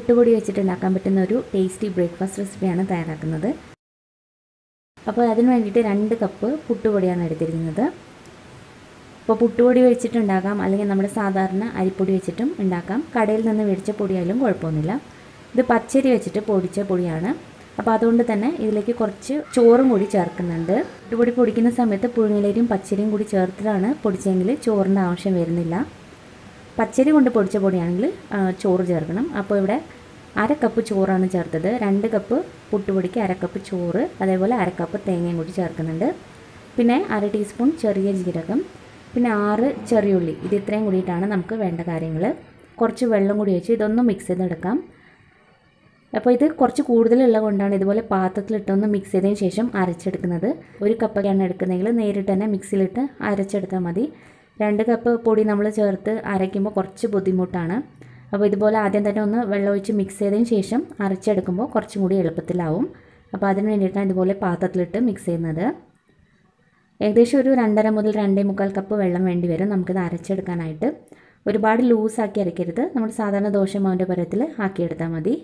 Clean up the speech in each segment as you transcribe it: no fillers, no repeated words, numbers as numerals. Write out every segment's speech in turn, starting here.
പുട്ടുപൊടി വെച്ചിട്ട് ഉണ്ടാക്കാൻ പറ്റുന്ന ഒരു ടേസ്റ്റി ബ്രേക്ക്ഫാസ്റ്റ് റെസിപ്പിയാണ് തയ്യാറാക്കുന്നത്. അപ്പോൾ അതിന് വേണ്ടിയിട്ട് 2 കപ്പ് പുട്ടുപൊടിയാണ് എടുത്തിരിക്കുന്നത്. അപ്പോൾ പുട്ടുപൊടി വെച്ചിട്ടുണ്ടാക്കാം, അല്ലെങ്കിൽ നമ്മുടെ സാധാരണ അരിപ്പൊടി വെച്ചിട്ടും ഉണ്ടാക്കാം. കടയിൽ നിന്ന് മേടിച്ച പൊടിയായാലും കുഴപ്പമൊന്നുമില്ല. ഇത് പച്ചരി വെച്ചിട്ട് പൊടിച്ച പൊടിയാണ്. അപ്പോൾ അതുകൊണ്ട് തന്നെ ഇതിലേക്ക് കുറച്ച് ചോറും കൂടി ചേർക്കുന്നുണ്ട്. പുട്ടുപൊടി പൊടിക്കുന്ന സമയത്ത് പുഴുങ്ങലരിയും പച്ചരിയും കൂടി ചേർത്തിട്ടാണ് പൊടിച്ചെങ്കിൽ ചോറിൻ്റെ ആവശ്യം വരുന്നില്ല. പച്ചരി കൊണ്ട് പൊടിച്ച പൊടിയാണെങ്കിൽ ചോറ് ചേർക്കണം. അപ്പോൾ ഇവിടെ 1/2 കപ്പ് ചോറാണ് ചേർത്തത്. 2 കപ്പ് പുട്ടുപൊടിക്ക് 1/2 കപ്പ് ചോറ്, അതേപോലെ 1/2 കപ്പ് തേങ്ങയും കൂടി ചേർക്കുന്നുണ്ട്. പിന്നെ 1/2 ടീസ്പൂൺ ചെറിയ ജീരകം, പിന്നെ 6 ചെറിയുള്ളി. ഇത് ഇത്രയും കൂടിയിട്ടാണ് നമുക്ക് വേണ്ട കാര്യങ്ങൾ. കുറച്ച് വെള്ളം കൂടി വെച്ച് ഇതൊന്ന് മിക്സ് ചെയ്തെടുക്കാം. അപ്പോൾ ഇത് കുറച്ച് കൂടുതലുള്ള കൊണ്ടാണ് ഇതുപോലെ പാത്രത്തിലിട്ടൊന്ന് മിക്സ് ചെയ്തതിന് ശേഷം അരച്ചെടുക്കുന്നത്. 1 കപ്പൊക്കെയാണ് എടുക്കുന്നതെങ്കിൽ നേരിട്ട് തന്നെ മിക്സിയിലിട്ട് അരച്ചെടുത്താൽ മതി. 2 കപ്പ് പൊടി നമ്മൾ ചേർത്ത് അരയ്ക്കുമ്പോൾ കുറച്ച് ബുദ്ധിമുട്ടാണ്. അപ്പോൾ ഇതുപോലെ ആദ്യം തന്നെ ഒന്ന് വെള്ളം ഒഴിച്ച് മിക്സ് ചെയ്തതിന് ശേഷം അരച്ചെടുക്കുമ്പോൾ കുറച്ചും കൂടി എളുപ്പത്തിലാവും. അപ്പോൾ അതിന് വേണ്ടിയിട്ടാണ് ഇതുപോലെ പാത്രത്തിലിട്ട് മിക്സ് ചെയ്യുന്നത്. ഏകദേശം ഒരു 2.5 മുതൽ 2.25 കപ്പ് വെള്ളം വേണ്ടി വരും നമുക്കിത് അരച്ചെടുക്കാനായിട്ട്. ഒരുപാട് ലൂസാക്കി അരയ്ക്കരുത്, നമ്മൾ സാധാരണ ദോശമാവിൻ്റെ പരുവത്തിൽ ആക്കിയെടുത്താൽ മതി.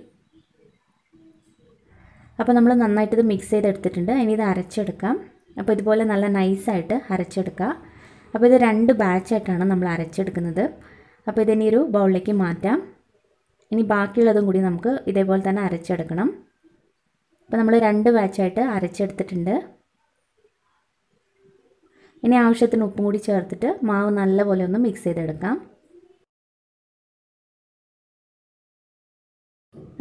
അപ്പോൾ നമ്മൾ നന്നായിട്ടിത് മിക്സ് ചെയ്തെടുത്തിട്ടുണ്ട്. ഇനി ഇത് അരച്ചെടുക്കാം. അപ്പോൾ ഇതുപോലെ നല്ല നൈസായിട്ട് അരച്ചെടുക്കുക. അപ്പോൾ ഇത് 2 ബാച്ചായിട്ടാണ് നമ്മൾ അരച്ചെടുക്കുന്നത്. അപ്പോൾ ഇതിനി ഒരു ബൗളിലേക്ക് മാറ്റാം. ഇനി ബാക്കിയുള്ളതും കൂടി നമുക്ക് ഇതേപോലെ തന്നെ അരച്ചെടുക്കണം. അപ്പോൾ നമ്മൾ 2 ബാച്ചായിട്ട് അരച്ചെടുത്തിട്ടുണ്ട്. ഇനി ആവശ്യത്തിന് ഉപ്പും കൂടി ചേർത്തിട്ട് മാവ് നല്ലപോലെ ഒന്ന് മിക്സ് ചെയ്തെടുക്കാം.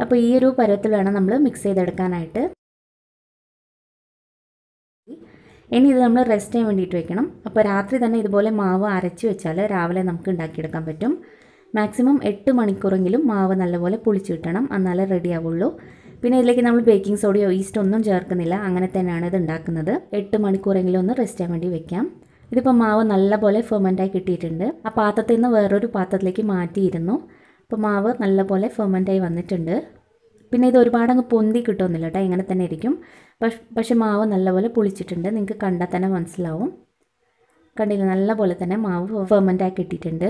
അപ്പോൾ ഈ ഒരു പരുവത്തിൽ വേണം നമ്മൾ മിക്സ് ചെയ്തെടുക്കാനായിട്ട്. ഇനി ഇത് നമ്മൾ റെസ്റ്റ് ചെയ്യാൻ വേണ്ടിയിട്ട് വെക്കണം. അപ്പോൾ രാത്രി തന്നെ ഇതുപോലെ മാവ് അരച്ച് വെച്ചാൽ രാവിലെ നമുക്ക് ഉണ്ടാക്കിയെടുക്കാൻ പറ്റും. മാക്സിമം 8 മണിക്കൂറെങ്കിലും മാവ് നല്ലപോലെ പുളിച്ച് കിട്ടണം, എന്നാലേ റെഡി ആവുള്ളൂ. പിന്നെ ഇതിലേക്ക് നമ്മൾ ബേക്കിംഗ് സോഡയോ ഈസ്റ്റോ ഒന്നും ചേർക്കുന്നില്ല, അങ്ങനെ തന്നെയാണ് ഇത് ഉണ്ടാക്കുന്നത്. 8 മണിക്കൂറെങ്കിലും ഒന്ന് റെസ്റ്റ് ചെയ്യാൻ വേണ്ടി വെക്കാം. ഇതിപ്പോൾ മാവ് നല്ലപോലെ ഫെർമെൻറ്റായി കിട്ടിയിട്ടുണ്ട്. ആ പാത്രത്തിൽ നിന്ന് വേറൊരു പാത്രത്തിലേക്ക് മാറ്റിയിരുന്നു. അപ്പോൾ മാവ് നല്ലപോലെ ഫെർമെൻറ്റായി വന്നിട്ടുണ്ട്. പിന്നെ ഇത് ഒരുപാടങ്ങ് പൊന്തി കിട്ടുമെന്നില്ല കേട്ടോ, ഇങ്ങനെ തന്നെ ഇരിക്കും. പക്ഷേ മാവ് നല്ലപോലെ പുളിച്ചിട്ടുണ്ട്, നിങ്ങൾക്ക് കണ്ടാൽ തന്നെ മനസ്സിലാവും. കണ്ടില്ല, നല്ലപോലെ തന്നെ മാവ് ഫെർമെൻറ്റായി കിട്ടിയിട്ടുണ്ട്.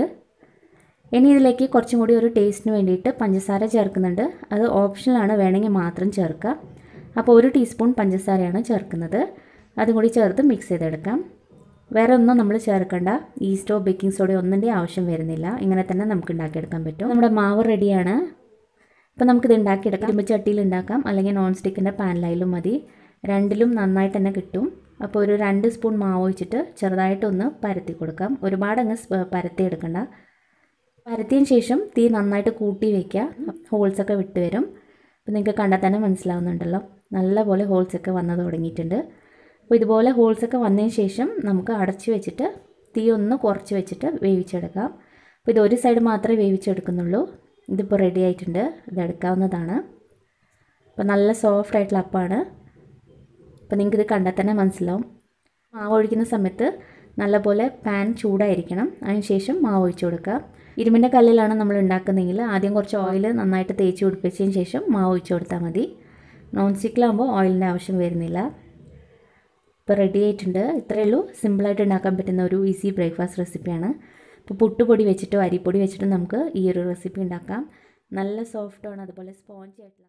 ഇനി ഇതിലേക്ക് കുറച്ചും കൂടി ഒരു ടേസ്റ്റിന് വേണ്ടിയിട്ട് പഞ്ചസാര ചേർക്കുന്നുണ്ട്. അത് ഓപ്ഷണലാണ്, വേണമെങ്കിൽ മാത്രം ചേർക്കുക. അപ്പോൾ 1 ടീസ്പൂൺ പഞ്ചസാരയാണ് ചേർക്കുന്നത്. അതും കൂടി ചേർത്ത് മിക്സ് ചെയ്തെടുക്കാം. വേറെ ഒന്നും നമ്മൾ ചേർക്കേണ്ട, ഈസ്റ്റോ ബേക്കിംഗ് സോഡയോ ഒന്നിൻ്റെ ആവശ്യം വരുന്നില്ല. ഇങ്ങനെ തന്നെ നമുക്ക് ഉണ്ടാക്കിയെടുക്കാൻ പറ്റും. നമ്മുടെ മാവ് റെഡിയാണ്. അപ്പോൾ നമുക്കിത് ഉണ്ടാക്കിയെടുക്കാം. ഇരുമ്പ് ചട്ടിയിൽ ഉണ്ടാക്കാം, അല്ലെങ്കിൽ നോൺ സ്റ്റിക്കിൻ്റെ പാനിലായാലും മതി. രണ്ടിലും നന്നായിട്ട് തന്നെ കിട്ടും. അപ്പോൾ ഒരു 2 സ്പൂൺ മാവ് ഒഴിച്ചിട്ട് ചെറുതായിട്ടൊന്ന് പരത്തി കൊടുക്കാം. ഒരുപാടങ്ങ് പരത്തി എടുക്കണ്ട. പരത്തിയതിന് ശേഷം തീ നന്നായിട്ട് കൂട്ടി വയ്ക്കുക. ഹോൾസൊക്കെ വിട്ട് വരും. അപ്പോൾ നിങ്ങൾക്ക് കണ്ടാൽ തന്നെ മനസ്സിലാവുന്നുണ്ടല്ലോ, നല്ലപോലെ ഹോൾസൊക്കെ വന്ന് തുടങ്ങിയിട്ടുണ്ട്. അപ്പോൾ ഇതുപോലെ ഹോൾസൊക്കെ വന്നതിന് ശേഷം നമുക്ക് അടച്ച് വെച്ചിട്ട് തീ ഒന്ന് കുറച്ച് വെച്ചിട്ട് വേവിച്ചെടുക്കാം. അപ്പോൾ ഇത് ഒരു സൈഡ് മാത്രമേ വേവിച്ചെടുക്കുന്നുള്ളൂ. ഇതിപ്പോൾ റെഡി ആയിട്ടുണ്ട്, ഇതെടുക്കാവുന്നതാണ്. അപ്പോൾ നല്ല സോഫ്റ്റ് ആയിട്ടുള്ള അപ്പമാണ്. അപ്പോൾ നിങ്ങൾക്കിത് കണ്ടാൽ തന്നെ മനസ്സിലാവും. മാവ് ഒഴിക്കുന്ന സമയത്ത് നല്ലപോലെ പാൻ ചൂടായിരിക്കണം. അതിന് ശേഷം മാവ് ഒഴിച്ചു കൊടുക്കുക. ഇരുമ്പിൻ്റെ കല്ലിലാണ് നമ്മൾ ഉണ്ടാക്കുന്നതെങ്കിൽ ആദ്യം കുറച്ച് ഓയിൽ നന്നായിട്ട് തേച്ച് പിടിപ്പിച്ചതിന് ശേഷം മാവ് ഒഴിച്ചു കൊടുത്താൽ മതി. നോൺ സ്റ്റിക്കിലാകുമ്പോൾ ഓയിലിൻ്റെ ആവശ്യം വരുന്നില്ല. ഇപ്പോൾ റെഡി ആയിട്ടുണ്ട്. ഇത്രയേ ഉള്ളൂ, സിമ്പിളായിട്ട് ഉണ്ടാക്കാൻ പറ്റുന്ന ഒരു ഈസി ബ്രേക്ക്ഫാസ്റ്റ് റെസിപ്പിയാണ്. ഇപ്പോൾ പുട്ടുപൊടി വെച്ചിട്ടോ അരിപ്പൊടി വെച്ചിട്ടോ നമുക്ക് ഈ ഒരു റെസിപ്പി ഉണ്ടാക്കാം. നല്ല സോഫ്റ്റാണ്, അതുപോലെ സ്പോഞ്ചി ആയിട്ടുള്ള